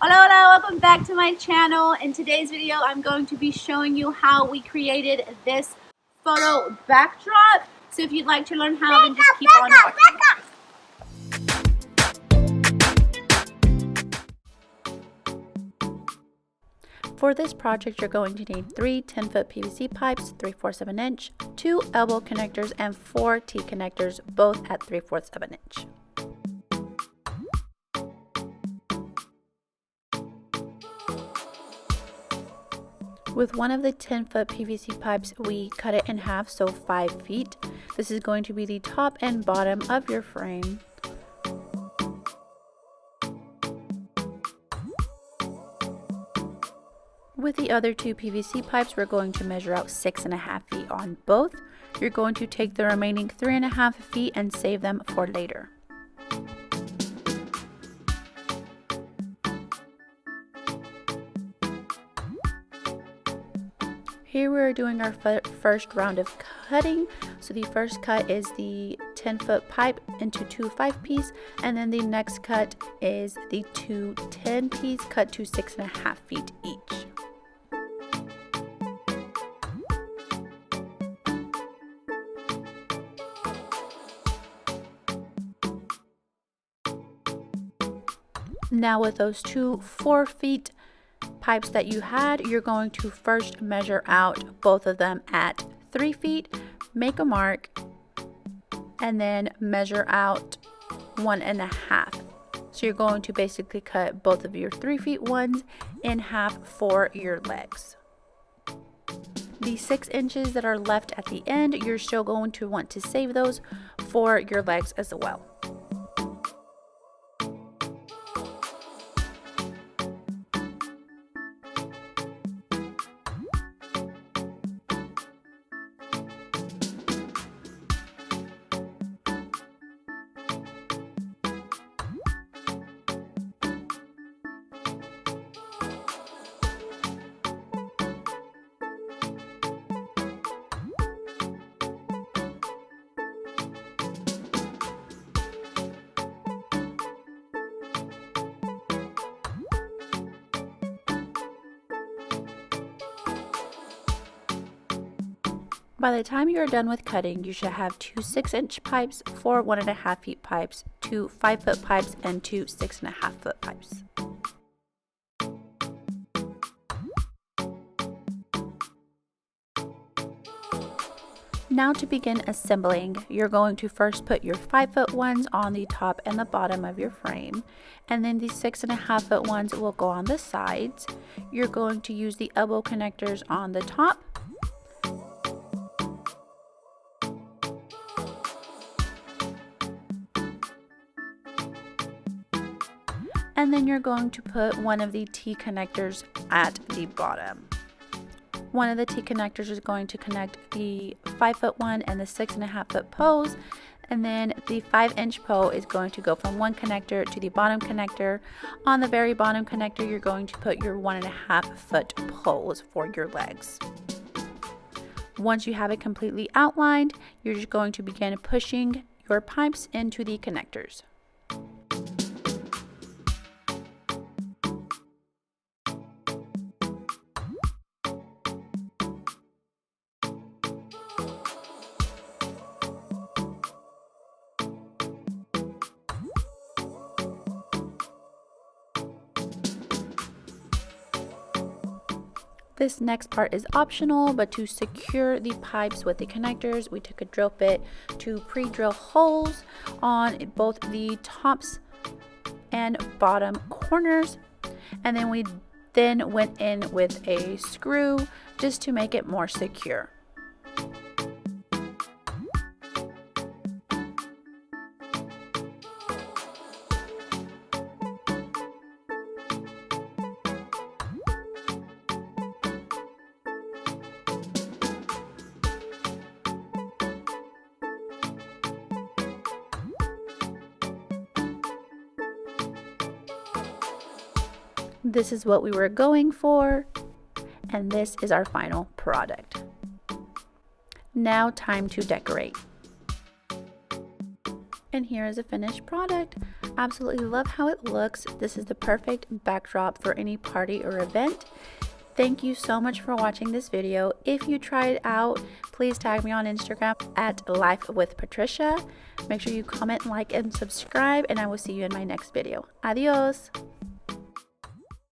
Hola, welcome back to my channel. In today's video, I'm going to be showing you how we created this photo backdrop. So if you'd like to learn how, then just keep on watching. For this project, you're going to need 3 10-foot PVC pipes, 3/4 of an inch, 2 elbow connectors, and 4 T-connectors, both at 3/4 of an inch. With one of the 10-foot PVC pipes, we cut it in half, so 5 feet. This is going to be the top and bottom of your frame. With the other 2 PVC pipes, we're going to measure out 6.5 feet on both. You're going to take the remaining 3.5 feet and save them for later. Here we're doing our first round of cutting. So the first cut is the 10-foot pipe into 2 5-piece, and then the next cut is the 2 10-piece cut to 6.5 feet each. Now with those 2 4-feet pipes that you had, you're going to first measure out both of them at 3 feet, make a mark, and then measure out 1.5. So you're going to basically cut both of your 3 feet ones in half for your legs. The 6 inches that are left at the end, you're still going to want to save those for your legs as well. By the time you are done with cutting, you should have 2 6-inch pipes, 4 1.5 feet pipes, 2 5-foot pipes, and 2 6.5-foot pipes. Now to begin assembling, you're going to first put your 5-foot ones on the top and the bottom of your frame, and then the 6.5-foot ones will go on the sides. You're going to use the elbow connectors on the top, and then you're going to put one of the T connectors at the bottom. One of the T connectors is going to connect the 5-foot one and the 6.5-foot poles, and then the 5-inch pole is going to go from one connector to the bottom connector. On the very bottom connector, you're going to put your 1.5-foot poles for your legs. Once you have it completely outlined, you're just going to begin pushing your pipes into the connectors. This next part is optional, but to secure the pipes with the connectors, we took a drill bit to pre-drill holes on both the tops and bottom corners, and then we went in with a screw just to make it more secure. This is what we were going for, and this is our final product. Now time to decorate. And here is a finished product. Absolutely love how it looks. This is the perfect backdrop for any party or event. Thank you so much for watching this video. If you try it out, please tag me on Instagram at Life with Patricia. Make sure you comment, like, and subscribe, and I will see you in my next video. Adios!